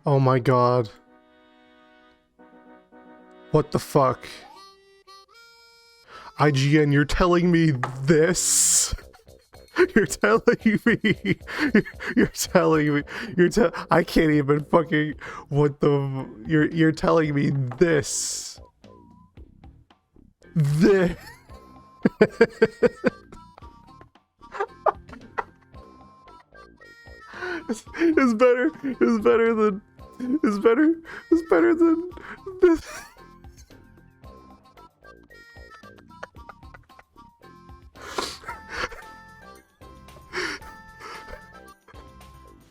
Oh my god. What the fuck? IGN, you're telling me this? You're telling me, you're telling me, I can't even fucking, what the, you're telling me this. This. It's better than this.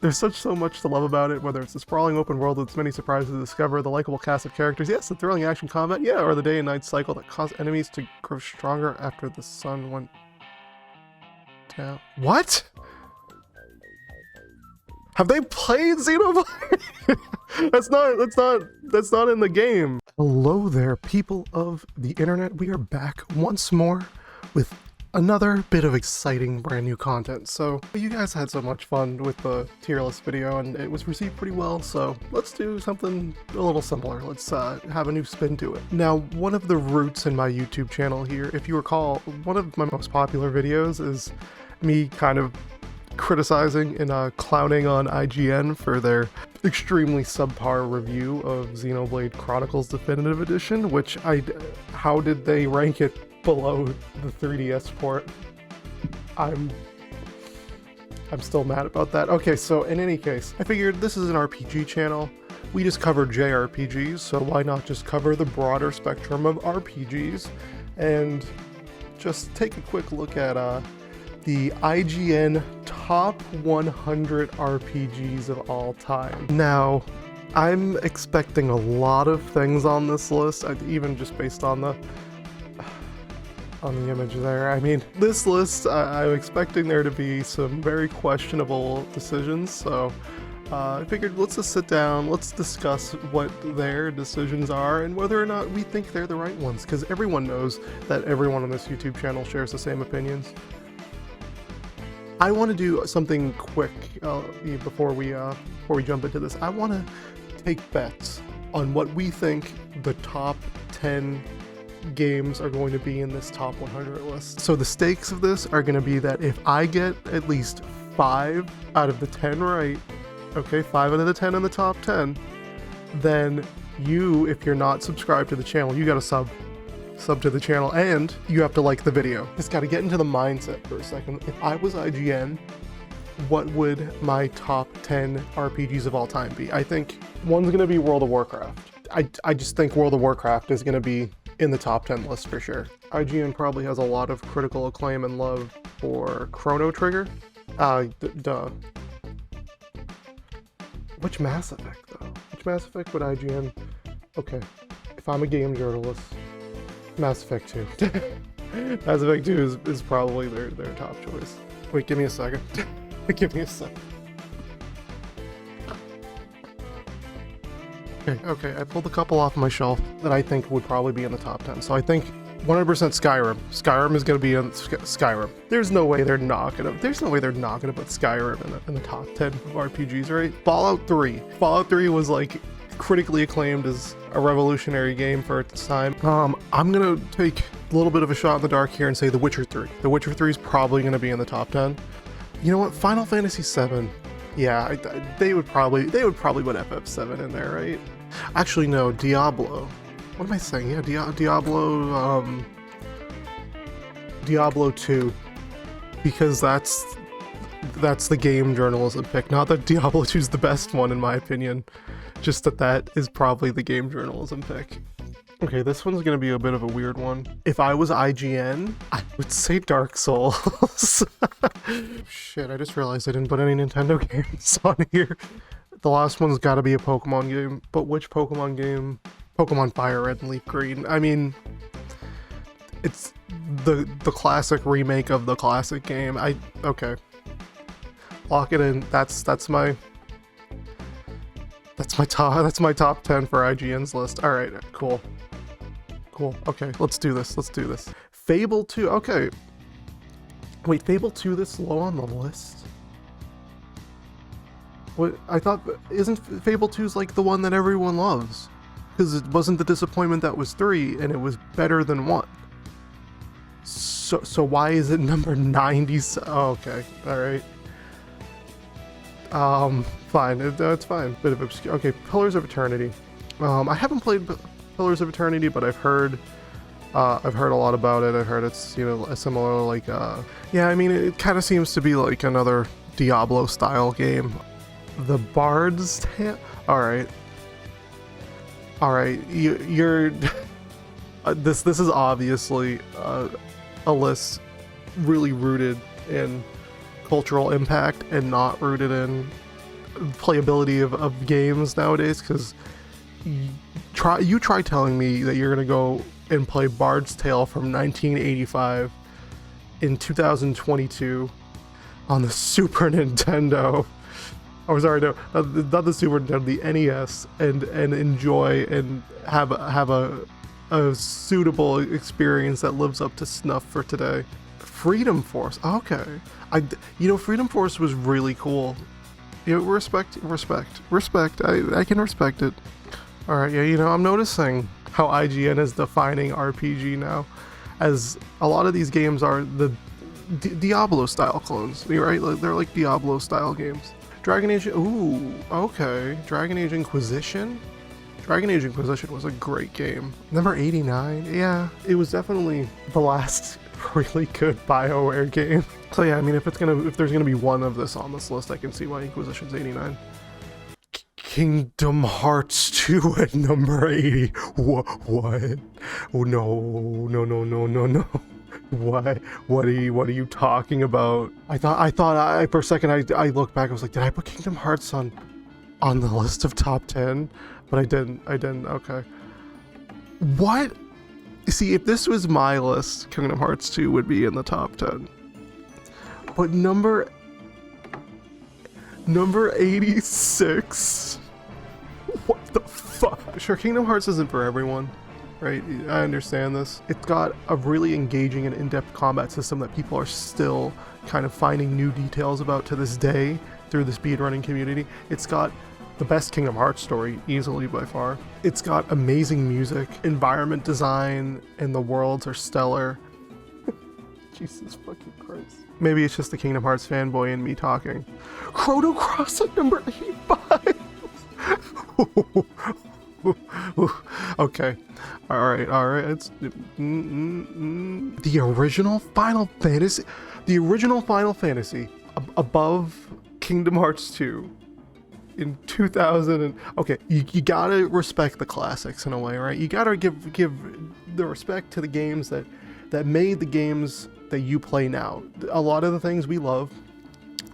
There's so much to love about it, whether it's the sprawling open world with its many surprises to discover, the likable cast of characters, yes, the thrilling action combat, yeah, or the day and night cycle that caused enemies to grow stronger after the sun went down. What? Have they played Xenoblade? That's not in the game. Hello there, people of the internet. We are back once more with another bit of exciting brand new content. So you guys had so much fun with the tier list video and it was received pretty well, so let's do something a little similar. Let's have a new spin to it. Now, one of the roots in my YouTube channel here, if you recall, one of my most popular videos is me kind of criticizing and clowning on IGN for their extremely subpar review of Xenoblade Chronicles Definitive Edition, which how did they rank it below the 3DS port? I'm still mad about that. Okay, so in any case, I figured this is an RPG channel. We just cover JRPGs, so why not just cover the broader spectrum of RPGs and just take a quick look at the IGN top 100 RPGs of all time. Now, I'm expecting a lot of things on this list, even just based on the image there. I mean, this list, I'm expecting there to be some very questionable decisions, so I figured let's just sit down, let's discuss what their decisions are and whether or not we think they're the right ones, because everyone knows that everyone on this YouTube channel shares the same opinions. I want to do something quick before we jump into this. I want to take bets on what we think the top 10 games are going to be in this top 100 list. So the stakes of this are going to be that if I get at least 5 out of the 10 right, okay, 5 out of the 10 in the top 10, then you, if you're not subscribed to the channel, you got to sub to the channel, and you have to like the video. Just got to get into the mindset for a second. If I was IGN, what would my top 10 RPGs of all time be? I think one's going to be World of Warcraft. I just think World of Warcraft is going to be in the top 10 list for sure. IGN probably has a lot of critical acclaim and love for Chrono Trigger. Duh. Which Mass Effect though? Which Mass Effect would IGN? Okay, if I'm a game journalist, Mass Effect 2. Mass Effect 2 is probably their top choice. Wait, give me a second. Give me a second. Okay, I pulled a couple off my shelf that I think would probably be in the top 10. So I think 100% Skyrim. Skyrim is going to be in Skyrim. There's no way they're not going to put Skyrim in the top 10 of RPGs, right? Fallout 3. Fallout 3 was like critically acclaimed as a revolutionary game for its time. I'm gonna take a little bit of a shot in the dark here and say The Witcher 3. The Witcher 3 is probably gonna be in the top 10. You know what? Final Fantasy 7. Yeah, they would probably put FF7 in there, right? Actually, no. Diablo. What am I saying? Yeah, Diablo 2, because that's the game journalism pick. Not that Diablo 2 is the best one in my opinion. Just that is probably the game journalism pick. Okay, this one's gonna be a bit of a weird one. If I was IGN, I would say Dark Souls. Shit, I just realized I didn't put any Nintendo games on here. The last one's gotta be a Pokemon game, but which Pokemon game? Pokemon Fire Red and Leaf Green. I mean, it's the classic remake of the classic game. Okay. Lock it in. That's my top 10 for IGN's list. All right, cool. Okay, let's do this. Fable 2. Okay. Wait, Fable 2 this low on the list? What I thought, isn't Fable 2's like the one that everyone loves? Because it wasn't the disappointment that was 3, and it was better than 1. So why is it number 90? Oh, okay, all right. Fine, it's fine. Bit of obscure. Okay, Pillars of Eternity. I haven't played Pillars of Eternity, but I've heard a lot about it. I've heard it's, you know, a similar, like, yeah, I mean, it kind of seems to be like another Diablo style game. The Bard's Tale. All right, you're this is obviously a list really rooted in cultural impact and not rooted in playability of games nowadays, because you try telling me that you're gonna go and play Bard's Tale from 1985 in 2022 on the Super Nintendo. Oh, sorry, no, not the Super Nintendo, the NES, and enjoy and have a suitable experience that lives up to snuff for today. Freedom Force, okay. Freedom Force was really cool. You know, respect. I can respect it. All right, yeah, I'm noticing how IGN is defining RPG now, as a lot of these games are the Diablo-style clones, right? They're like Diablo-style games. Dragon Age, ooh, okay. Dragon Age Inquisition? Dragon Age Inquisition was a great game. Number 89, yeah, it was definitely the last really good BioWare game. So yeah, I mean, if there's gonna be one of this on this list, I can see why Inquisition's 89. Kingdom Hearts 2 at number 80. What? Oh, no. What are you talking about? I thought for a second I looked back, I was like, did I put Kingdom Hearts on the list of top 10? But I didn't, okay. What? See, if this was my list, Kingdom Hearts 2 would be in the top 10. But number 86? What the fuck? Sure, Kingdom Hearts isn't for everyone, right? I understand this. It's got a really engaging and in-depth combat system that people are still kind of finding new details about to this day through the speedrunning community. It's got the best Kingdom Hearts story, easily by far. It's got amazing music, environment design, and the worlds are stellar. Jesus fucking Christ. Maybe it's just the Kingdom Hearts fanboy in me talking. Chrono Cross at number 85! Okay. Alright. It's the original Final Fantasy above Kingdom Hearts 2 in 2000. Okay, you gotta respect the classics in a way, right? You gotta give the respect to the games that made the games that you play now. A lot of the things we love,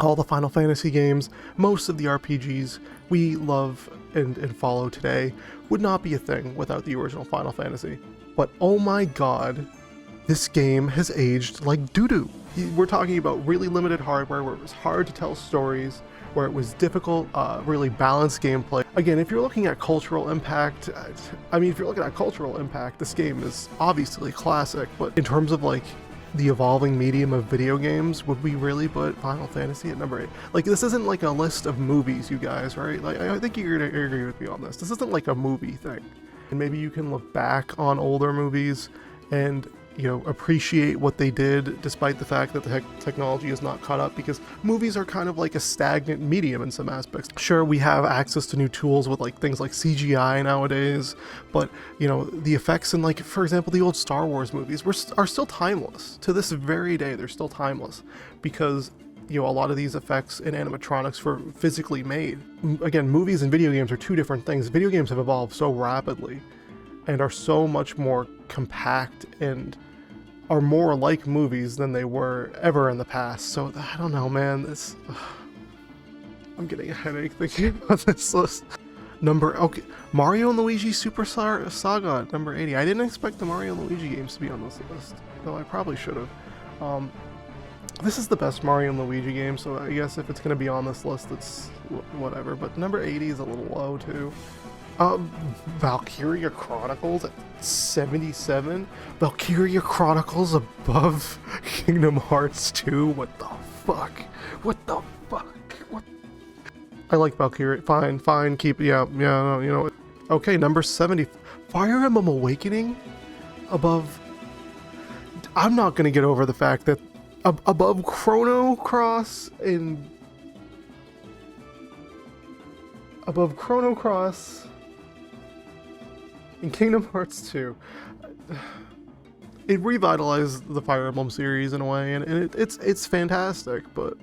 all the Final Fantasy games, most of the RPGs we love and follow today would not be a thing without the original Final Fantasy. But oh my god, this game has aged like doo-doo. We're talking about really limited hardware, where it was hard to tell stories, where it was difficult, really balanced gameplay. Again, if you're looking at cultural impact, this game is obviously classic, but in terms of like the evolving medium of video games, would we really put Final Fantasy at number 8? Like, this isn't like a list of movies, you guys, right? Like, I think you're gonna agree with me on this. This isn't like a movie thing. And maybe you can look back on older movies and, appreciate what they did, despite the fact that the technology is not caught up, because movies are kind of like a stagnant medium in some aspects. Sure, we have access to new tools with like things like CGI nowadays, but the effects in, like, for example, the old Star Wars movies are still timeless. To this very day, they're still timeless, because a lot of these effects and animatronics were physically made. Again, movies and video games are two different things. Video games have evolved so rapidly and are so much more compact and are more like movies than they were ever in the past. So I don't know, man. I'm getting a headache thinking about this list. Mario and Luigi Super Saga at number 80. I didn't expect the Mario and Luigi games to be on this list, though I probably should have. This is the best Mario and Luigi game, so I guess if it's gonna be on this list, it's whatever. But number 80 is a little low too. Valkyria Chronicles at 77? Valkyria Chronicles above Kingdom Hearts 2? What the fuck? I like Valkyrie. Fine, keep, yeah, no, you know. Okay, number 70, Fire Emblem Awakening, above. I'm not gonna get over the fact that above Chrono Cross and Kingdom Hearts 2. It revitalized the Fire Emblem series in a way, and it's fantastic, but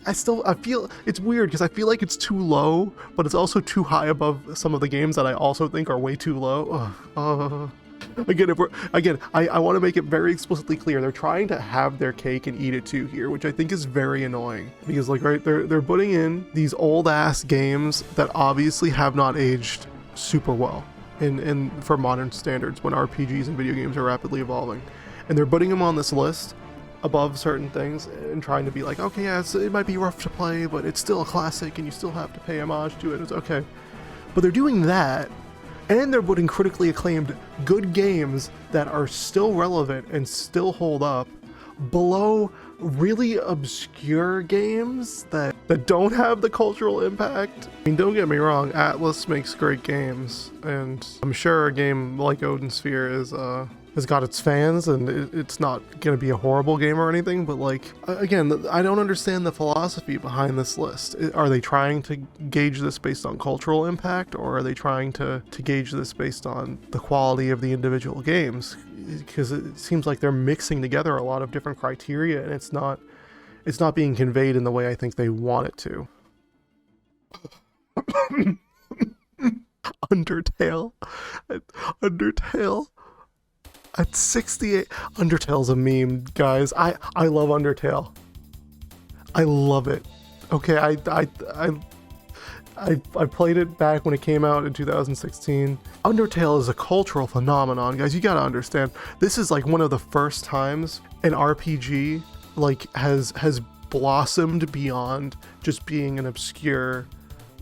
I feel it's weird because I feel like it's too low, but it's also too high above some of the games that I also think are way too low. Again, I want to make it very explicitly clear they're trying to have their cake and eat it too here, which I think is very annoying because like right they're putting in these old ass games that obviously have not aged super well in for modern standards when RPGs and video games are rapidly evolving, and they're putting them on this list above certain things and trying to be like, okay, yeah, it might be rough to play, but it's still a classic and you still have to pay homage to it. It's okay. But they're doing that, and they're putting critically acclaimed good games that are still relevant and still hold up below really obscure games that don't have the cultural impact. I mean, don't get me wrong, Atlas makes great games, and I'm sure a game like Odin Sphere has got its fans, and it's not gonna be a horrible game or anything, but like, again, I don't understand the philosophy behind this list. Are they trying to gauge this based on cultural impact, or are they trying to gauge this based on the quality of the individual games? Because it seems like they're mixing together a lot of different criteria, and it's not being conveyed in the way I think they want it to. Undertale at 68. Undertale's a meme, guys. I love Undertale. I love it. Okay, I played it back when it came out in 2016. Undertale is a cultural phenomenon, guys. You gotta understand. This is like one of the first times an RPG like has blossomed beyond just being an obscure,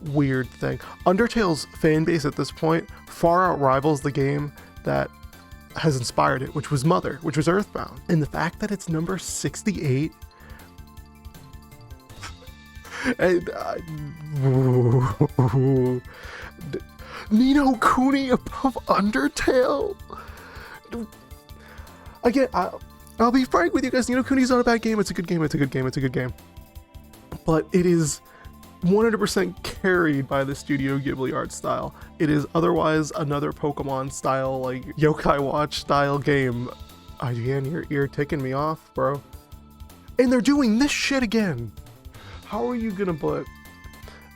weird thing. Undertale's fan base at this point far outrivals the game that has inspired it, which was Mother, which was Earthbound. And the fact that it's number 68 and Ni no Kuni above Undertale. Again, I'll be frank with you guys, Ni no Kuni's not a bad game. It's a good game. But it is 100% carried by the Studio Ghibli art style. It is otherwise another Pokemon style, like Yokai Watch style game. IGN, you're ticking me off, bro. And they're doing this shit again. How are you gonna put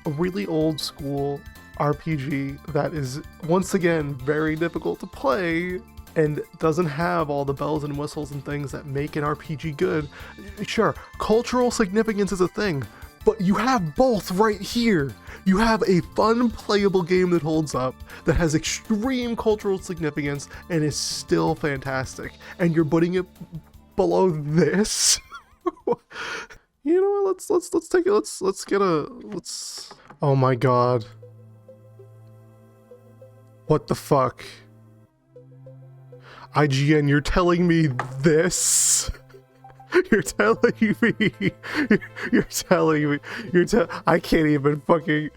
a really old school RPG that is once again very difficult to play and doesn't have all the bells and whistles and things that make an RPG good? Sure, cultural significance is a thing, but you have both right here. You have a fun, playable game that holds up, that has extreme cultural significance, and is still fantastic. And you're putting it below this? You know what? Let's take it. Let's get a. Oh my god. What the fuck? IGN, you're telling me this? You're telling me, I can't even fucking,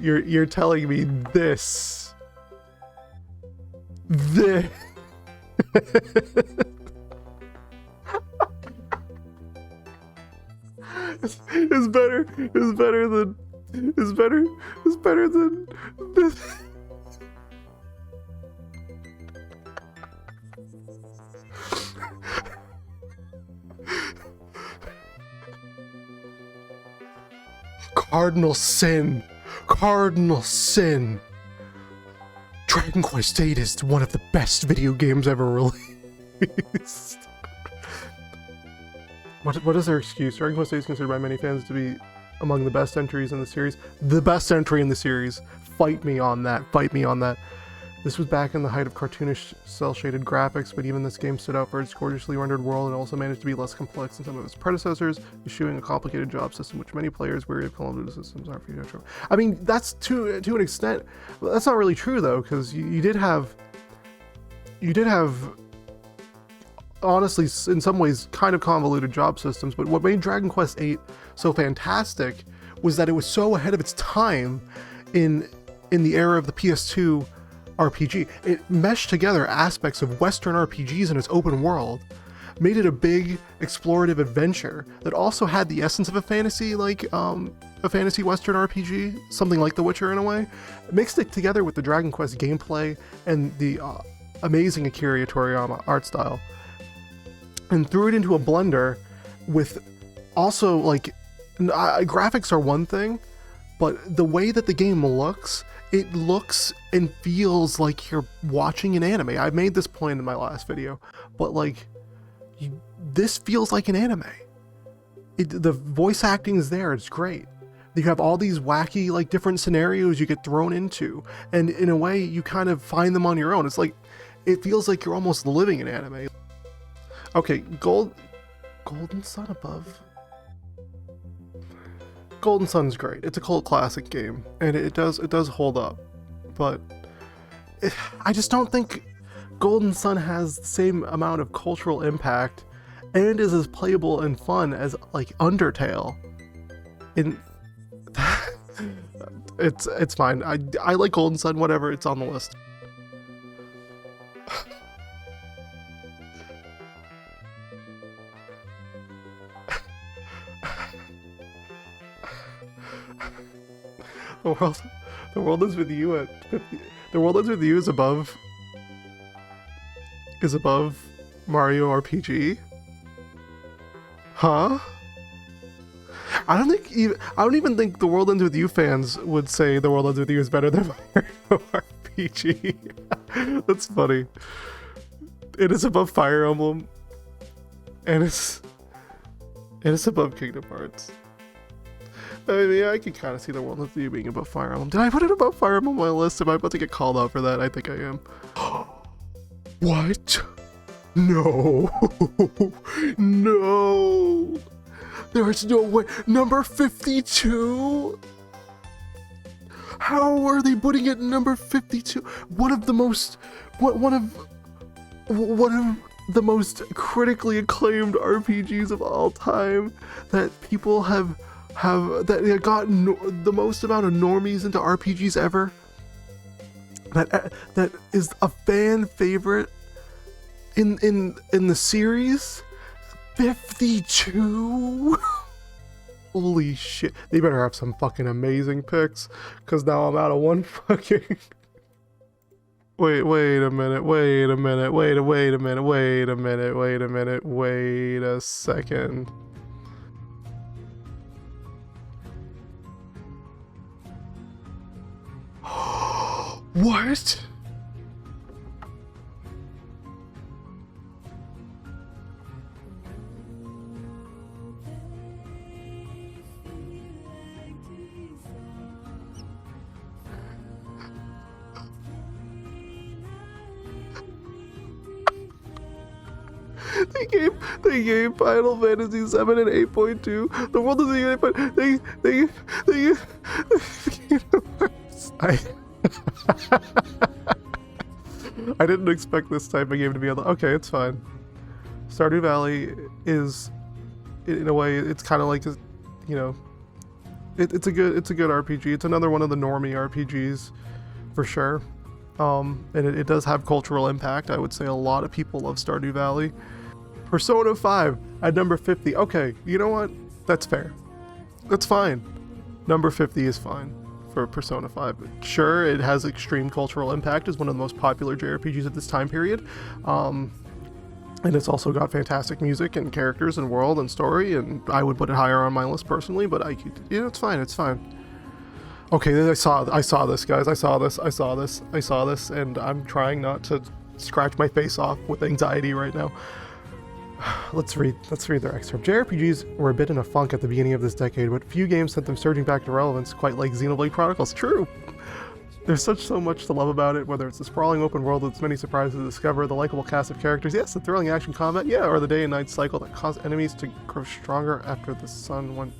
you're telling me this. It's better than this. Cardinal sin. Dragon Quest VIII is one of the best video games ever released. What is their excuse? Dragon Quest VIII is considered by many fans to be among the best entries in the series. The best entry in the series. Fight me on that. This was back in the height of cartoonish, cel-shaded graphics, but even this game stood out for its gorgeously rendered world and also managed to be less complex than some of its predecessors, eschewing a complicated job system which many players weary of colonial systems are for. I mean, that's to an extent. That's not really true though, because you did have honestly, in some ways, kind of convoluted job systems, but what made Dragon Quest VIII so fantastic was that it was so ahead of its time in the era of the PS2 RPG. It meshed together aspects of Western RPGs in its open world, made it a big explorative adventure that also had the essence of a fantasy, like a fantasy Western RPG, something like The Witcher in a way. It mixed it together with the Dragon Quest gameplay and the amazing Akira Toriyama art style, and threw it into a blender with also, like, graphics are one thing, but the way that the game looks, it looks and feels like you're watching an anime. I made this point in my last video, but like, this feels like an anime. The voice acting is there, it's great. You have all these wacky, like, different scenarios you get thrown into, and in a way, you kind of find them on your own. It's like, it feels like you're almost living in anime. Okay, Golden Sun above. Golden Sun's great. It's a cult classic game, and it does hold up, but I just don't think Golden Sun has the same amount of cultural impact and is as playable and fun as, like, Undertale. It's fine. I like Golden Sun, whatever, it's on the list. The world is with you at 50. The world is with you is above Mario RPG. Huh? I don't even think the World Ends With You fans would say the World Ends With You is better than Mario RPG. That's funny. It is above Fire Emblem, and it's above Kingdom Hearts. I mean, I can kind of see the World Ends With You being above Fire Emblem. Did I put it above Fire Emblem on my list? Am I about to get called out for that? I think I am. What? No. No. There's no way. Number 52? How are they putting it number 52? One of the most critically acclaimed RPGs of all time that people have that got the most amount of normies into RPGs ever. That is a fan favorite in the series. 52. Holy shit! They better have some fucking amazing picks, cause now I'm out of one fucking. Wait a second. What? They gave Final Fantasy 7 and 8.2. The world is a but I didn't expect this type of game to be on the. Okay, it's fine. Stardew Valley is, in a way, it's kind of like, you know, it's a good RPG. It's another one of the normie RPGs, for sure. And it does have cultural impact. I would say a lot of people love Stardew Valley. Persona 5 at number 50. Okay, you know what? That's fair. That's fine. Number 50 is fine for Persona 5. Sure, it has extreme cultural impact. It's one of the most popular JRPGs at this time period. And it's also got fantastic music and characters and world and story, and I would put it higher on my list personally, but it's fine, it's fine. Okay, I saw this, guys. I saw this, and I'm trying not to scratch my face off with anxiety right now. Let's read their excerpt. JRPGs were a bit in a funk at the beginning of this decade, but few games sent them surging back to relevance, quite like Xenoblade Chronicles. True! There's so much to love about it, whether it's the sprawling open world with its many surprises to discover, the likable cast of characters, yes, the thrilling action combat, yeah, or the day and night cycle that caused enemies to grow stronger after the sun went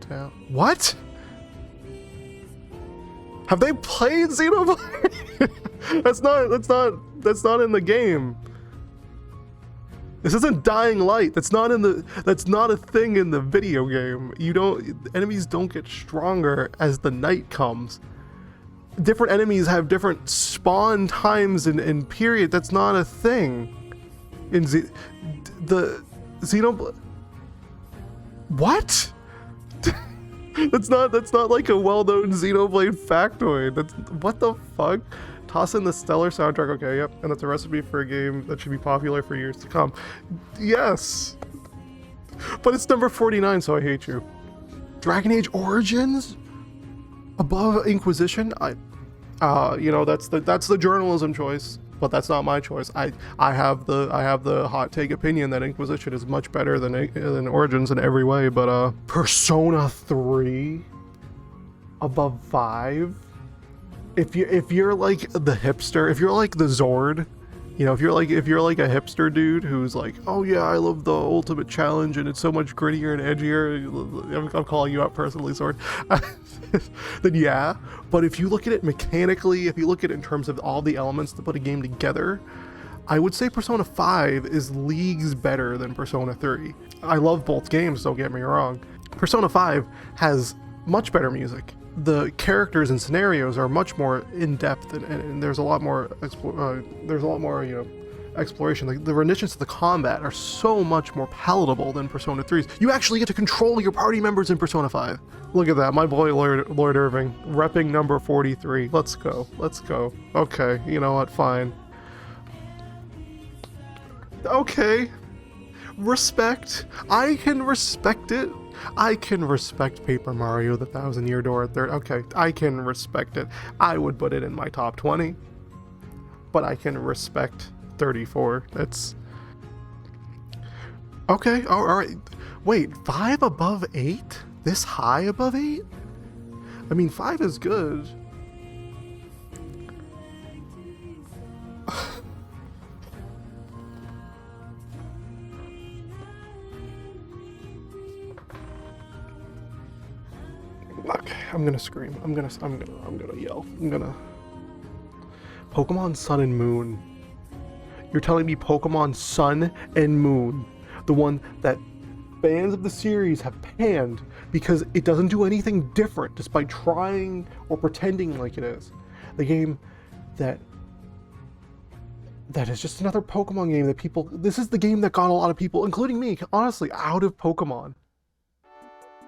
down. What? Have they played Xenoblade? That's not in the game. This isn't Dying Light. That's not a thing in the video game. Enemies don't get stronger as the night comes. Different enemies have different spawn times and period. That's not a thing. In the Xenoblade. What? That's not like a well-known Xenoblade factoid. That's what the fuck? Toss in the stellar soundtrack. Okay, yep. And that's a recipe for a game that should be popular for years to come. Yes. But it's number 49, so I hate you. Dragon Age Origins? Above Inquisition? That's the journalism choice, but that's not my choice. I have the hot take opinion that Inquisition is much better than Origins in every way, but Persona 3 above 5. If you're like the hipster, if you're like the Zord, if you're like a hipster dude who's like, oh yeah, I love the ultimate challenge and it's so much grittier and edgier. I'm calling you out personally, Zord. Then yeah, but if you look at it mechanically, if you look at it in terms of all the elements to put a game together, I would say Persona 5 is leagues better than Persona 3. I love both games, don't get me wrong. Persona 5 has much better music. The characters and scenarios are much more in-depth and there's a lot more exploration. Like the renditions to the combat are so much more palatable than Persona 3's. You actually get to control your party members in Persona 5. Look at that, my boy Lloyd Irving, repping number 43. Let's go. Okay, you know what, fine. Okay, respect. I can respect it. I can respect Paper Mario, the Thousand Year Door at third. Okay, I can respect it. I would put it in my top 20, but I can respect 34. That's okay. All right. Wait, 5 above 8? This high above 8? I mean, 5 is good. Okay, I'm gonna scream. I'm gonna yell. Pokemon Sun and Moon. You're telling me Pokemon Sun and Moon, the one that fans of the series have panned because it doesn't do anything different despite trying or pretending like it is. The game that is just another Pokemon game that this is the game that got a lot of people, including me, honestly, out of Pokemon.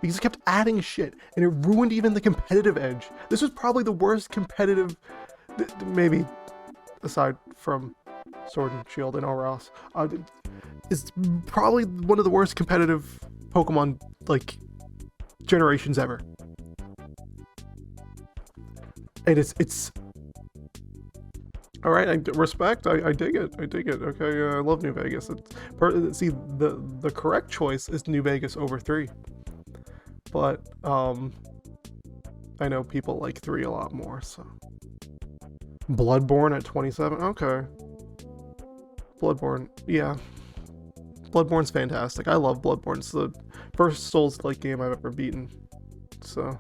Because it kept adding shit, and it ruined even the competitive edge. This was probably the worst competitive, maybe aside from Sword and Shield and Oros, is probably one of the worst competitive Pokemon, generations ever. And it's all right. I respect. I dig it. Okay, I love New Vegas. See, the correct choice is New Vegas over 3. But I know people like 3 a lot more, so. Bloodborne at 27, okay. Bloodborne, yeah. Bloodborne's fantastic. I love Bloodborne. It's the first Souls-like game I've ever beaten. So,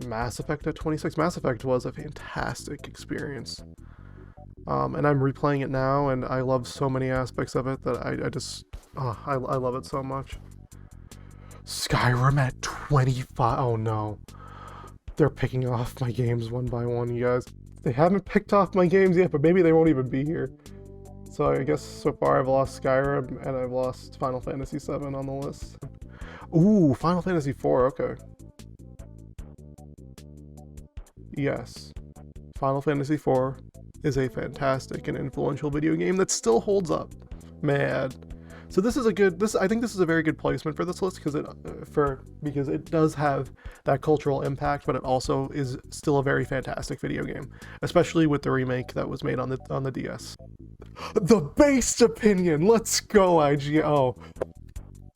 Mass Effect at 26. Mass Effect was a fantastic experience. And I'm replaying it now, and I love so many aspects of it that I love it so much. Skyrim at 25. Oh no. They're picking off my games one by one, you guys. They haven't picked off my games yet, but maybe they won't even be here. So I guess so far I've lost Skyrim and I've lost Final Fantasy VII on the list. Ooh, Final Fantasy IV, okay. Yes. Final Fantasy IV is a fantastic and influential video game that still holds up. Man. So this is I think this is a very good placement for this list because it does have that cultural impact, but it also is still a very fantastic video game, especially with the remake that was made on the DS. The based opinion. Let's go, IGN. Oh,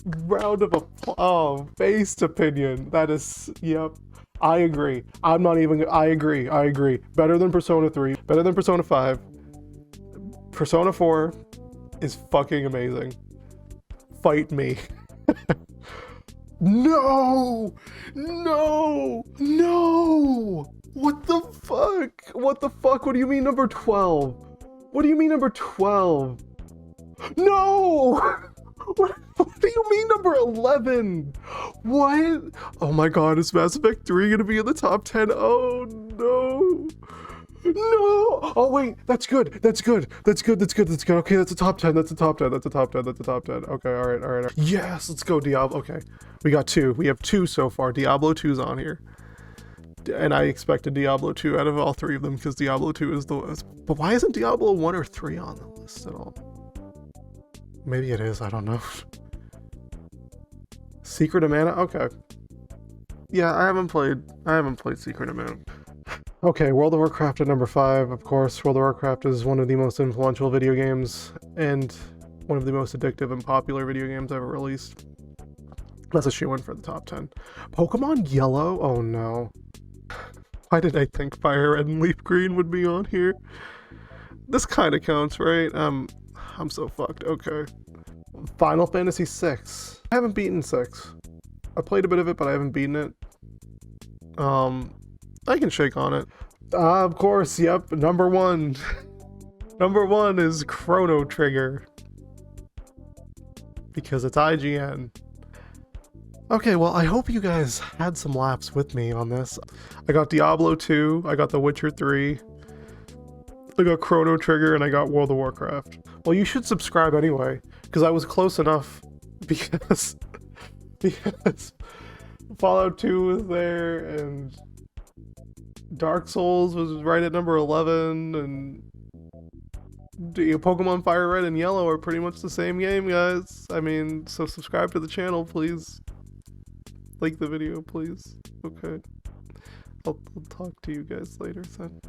round of applause. Oh, based opinion. That is, yep. I agree. I agree. Better than Persona 3. Better than Persona 5. Persona 4 is fucking amazing. Fight me. No! What the fuck? What do you mean number 12? What do you mean number 12? No! What do you mean number 11? What? Oh my god, is Mass Effect 3 gonna be in the top 10? Oh no. No! Oh wait, that's good. That's good. That's good. That's good. That's good. Okay, that's a top 10. That's a top 10. That's a top 10. That's a top 10. Okay, alright, alright. Yes, let's go, Diablo. Okay. We got 2. We have 2 so far. Diablo 2's on here. And I expected Diablo 2 out of all 3 of them because Diablo 2 is the worst. But why isn't Diablo 1 or 3 on the list at all? Maybe it is, I don't know. Secret of Mana? Okay. Yeah, I haven't played Secret of Mana. Okay, World of Warcraft at number 5. Of course, World of Warcraft is one of the most influential video games and one of the most addictive and popular video games ever released. That's a shoo-in for the top 10. Pokemon Yellow? Oh no. Why did I think Fire Red and Leaf Green would be on here? This kind of counts, right? I'm so fucked. Okay. Final Fantasy VI. I haven't beaten 6. I played a bit of it, but I haven't beaten it. I can shake on it. Of course, yep, number 1. Number 1 is Chrono Trigger. Because it's IGN. Okay, well, I hope you guys had some laughs with me on this. I got Diablo 2, I got The Witcher 3, I got Chrono Trigger, and I got World of Warcraft. Well, you should subscribe anyway, because I was close enough, because Fallout 2 was there, and Dark Souls was right at number 11, and Pokemon Fire Red and Yellow are pretty much the same game, guys. I mean, so subscribe to the channel, please. Like the video, please. Okay. I'll talk to you guys later then.